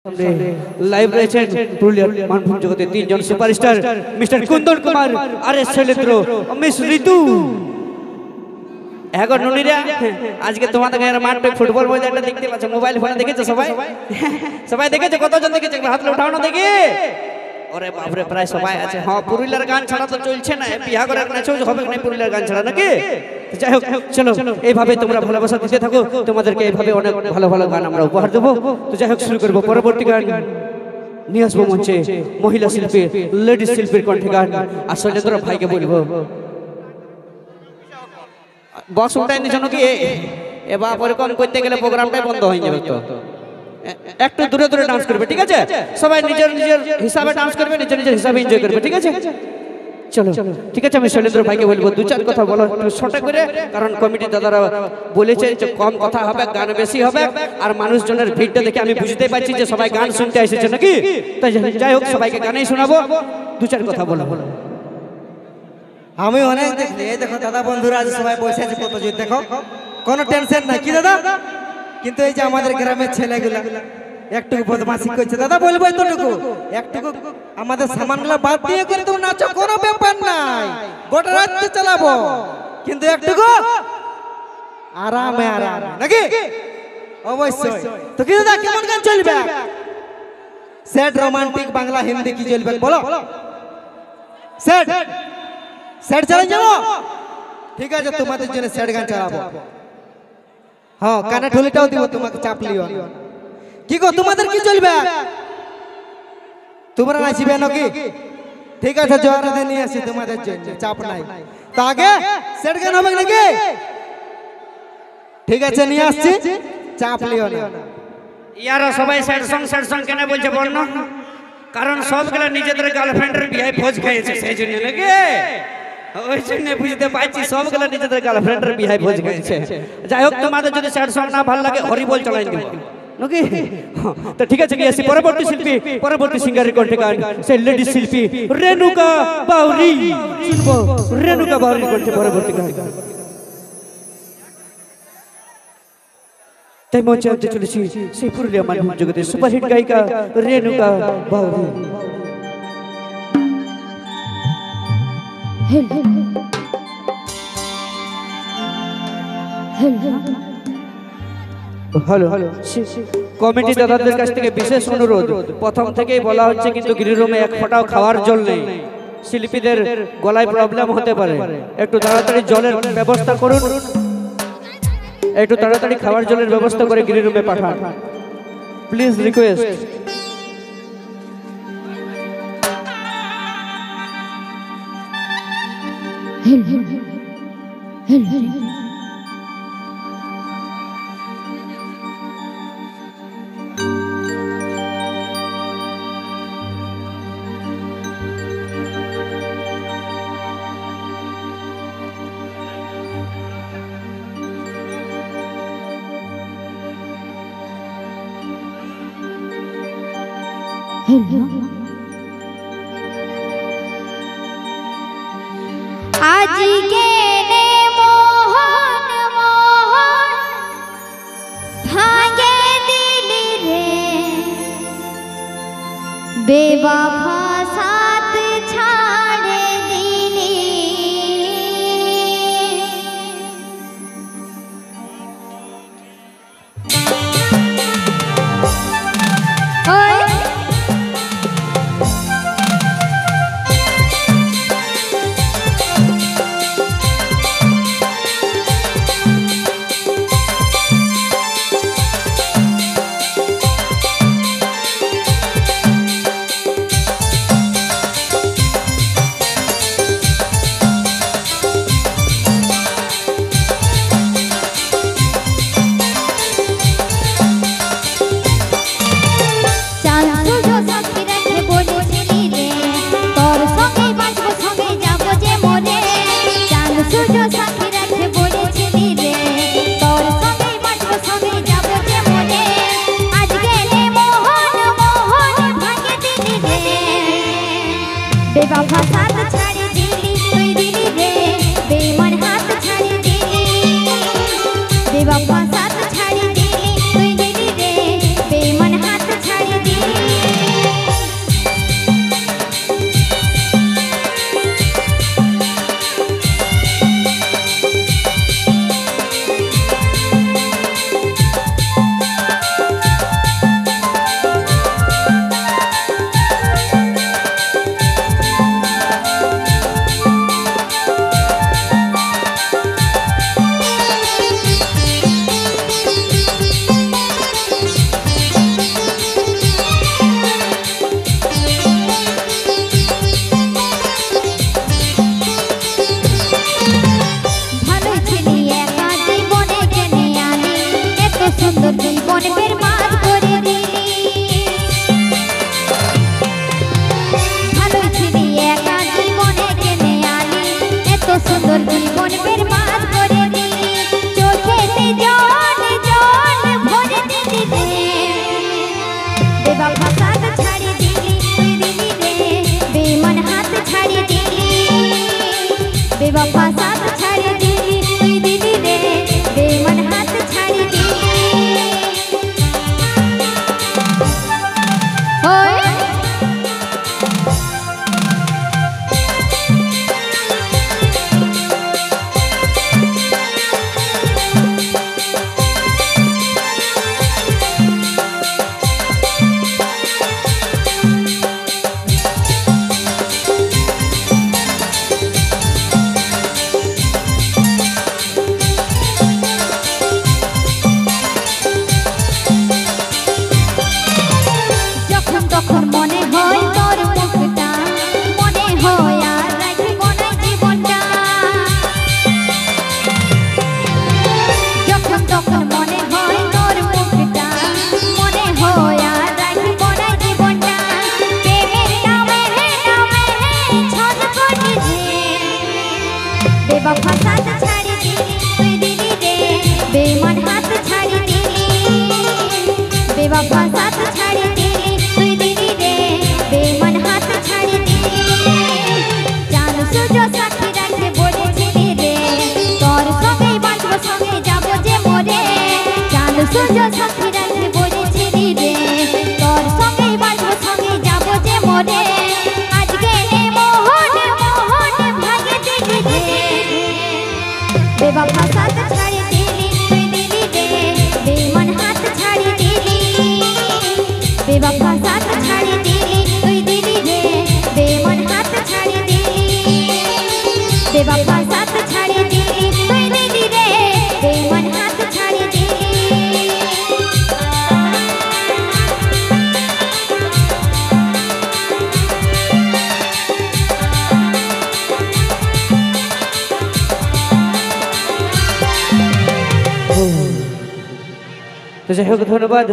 Live रहे पुरुलिया मानभूम जगते तीन जन superstar mister Kundan Kumar R S Shailendra miss Ritu এখন নুনিরা আজকে তোমাদের গায়ের মাঠে ফুটবল ময়দানটা দেখতে পাচ্ছ মোবাইল ফোনে দেখেছো সবাই সবাই দেখেছো কতজন দেখেছো হাত উঠাও না দেখি ওরে বাপ রে প্রায় সবাই আছে হ্যাঁ পুরুলিয়ার গান ছাড়া তো চলছে না বিয়া করার নাচও হবে না পুরুলিয়ার গান ছাড়া নাকি যাই হোক চলো এইভাবে তোমরা ভালোবাসা দিতে থাকো তোমাদেরকে এইভাবে অনেক ভালো ভালো গান আমরা উপহার দেব তো যাই হোক শুরু করব পরবর্তী গান নিয়ে আসবো মঞ্চে মহিলা শিল্পী লেডিস শিল্পীর কণ্ঠে গান আর শৈলেন্দ্র ভাইকে বলবো বক্স উঠাইনি জন্য কি এবার এরকম করতে গেলে প্রোগ্রামটাই বন্ধ হয়ে যাবে তো একটু দূরে দূরে ডান্স করবে ঠিক আছে সবাই নিজের নিজের হিসাবে ডান্স করবে নিজের নিজের হিসাবে এনজয় করবে ঠিক আছে চলো ঠিক আছে আমি শৈলেন্দ্র ভাইকে বলবো দু চার কথা বলো একটু ছোট করে কারণ কমিটি দাদারা বলেছে যে কম কথা হবে গান বেশি হবে আর মানুষজনের ভিড়টা দেখে আমি বুঝতে পারছি যে সবাই গান শুনতে এসেছে নাকি তাই যাই হোক সবাইকে গানেই শোনাবো দু চার কথা বলো আমি অনেক দেখলি এই দেখো দাদা বন্ধুরা আজ সবাই বসে আছে কত জোর দেখো কোনো টেনশন নাই কি দাদা কিন্তু এই যে আমাদের গ্রামের ছেলেগুলা একটু বদমাশি করছে দাদা বলবো এতটুকু একটু আমাদের সামানগুলো বাদ দিয়ে কিন্তু নাচো কোনো ব্যাপার নাই গোটা রাত চালাবো কিন্তু একটুকু আরামে আরাম নাকি অবশ্যই তো কি দাদা কেমন গান চলবে স্যাড রোমান্টিক বাংলা হিন্দি কি চলবে বলো স্যাড স্যাড চালান যাবো ঠিক আছে তোমাদের জন্য স্যাড গান চালাবো হ্যাঁ কানে ঢোলটাও দিব তোমাকে চাপ লিও কি গো তোমাদের কি চলবে তোমরা নাচবে নাকি ঠিক আছে জোয়ার দিয়ে নিয়ে আসি তোমাদের জন্য চাপ নাই তো আগে স্যাড গান হবে নাকি ঠিক আছে নিয়ে আসছি চাপ লিও না ইয়ারা সবাই স্যাড সং কেন বলছে বর্ণ কারণ সবগুলো নিজেদের গার্লফ্রেন্ডের বিয়ে ভোজ খেয়েছে সেই জন্য নাকি ওই জন্য বুঝতে পারছি সবগুলো নিজেদের গার্লফ্রেন্ডের বিয়ে ভোজ খেয়েছে যাই হোক তোমাদের যদি স্যাড সং না ভালো লাগে হরি বল চালাই দিব নাকি তো ঠিক আছে নিয়ে আসি পরবর্তী শিল্পী পরবর্তী সিঙ্গারের কণ্ঠে গান সেই লেডিস শিল্পী রেণুকা বাউরি শুনবো রেণুকা বাউরির কণ্ঠে পরবর্তী গান তাই মঞ্চে আনতে চলেছি সেই পুরুলিয়া মানভূম জগতের সুপারহিট গায়িকা রেণুকা বাউরি হ্যালো কমিটি দাদাদের কাছ থেকে বিশেষ অনুরোধ প্রথম থেকেই বলা হচ্ছে কিন্তু গৃহরুমে এক ফোঁটাও খাওয়ার জল নেই শিল্পীদের গলায় প্রবলেম হতে পারে একটু তাড়াতাড়ি জলের ব্যবস্থা করুন একটু তাড়াতাড়ি খাওয়ার জলের ব্যবস্থা করে গৃহরুমে পাঠান প্লিজ রিকোয়েস্ট आज के ने मोहन मोहन भांगे दिल रे बेवफा साथ छाड़े दिली बेवफा साथ छाड़ी दिली तुई दिली रे बेईमान हाथ छाड़ी दिली बेवफा साथ छाड़ी दिली तुई दिली रे बेईमान हाथ छाड़ी दिली बेवफा साथ छाड़ी दिली तुई दिली रे बेईमान हाथ छाड़ी दिली बेवफा साथ छाड़ी दिली तुई दिली रे बेईमान हाथ छाड़ी दिली ओए बेवफा साथ छाड़ी दिली तुई दिली रे बेईमान हाथ छाड़ी दिली बेवफा साथ छाड़ी दिली तुई दिली रे बेईमान हाथ छाड़ी दिली জান সুজো সাথী রাখতে বলেছিলি রে তোর সঙ্গেই বাঁচব সঙ্গে যাব যে মরে জান সুজো সাথী রাখতে বলেছিলি রে তোর সঙ্গেই বাঁচব সঙ্গে যাব যে মরে আজকে নে মোহন মোহন ভাগে দেখে দে बेवफा साथ छाड़ी दिली तुई दिली रे बेईमान हाथ छाड़ी दिली बेवफा साथ छाड़ी दिली तुई दिली रे बेईमान हाथ छाड़ी दिली बेवफा साथ छाड़ी दिली तुई दिली रे बेईमान हाथ छाड़ी दिली তো যাই হোক ধন্যবাদ।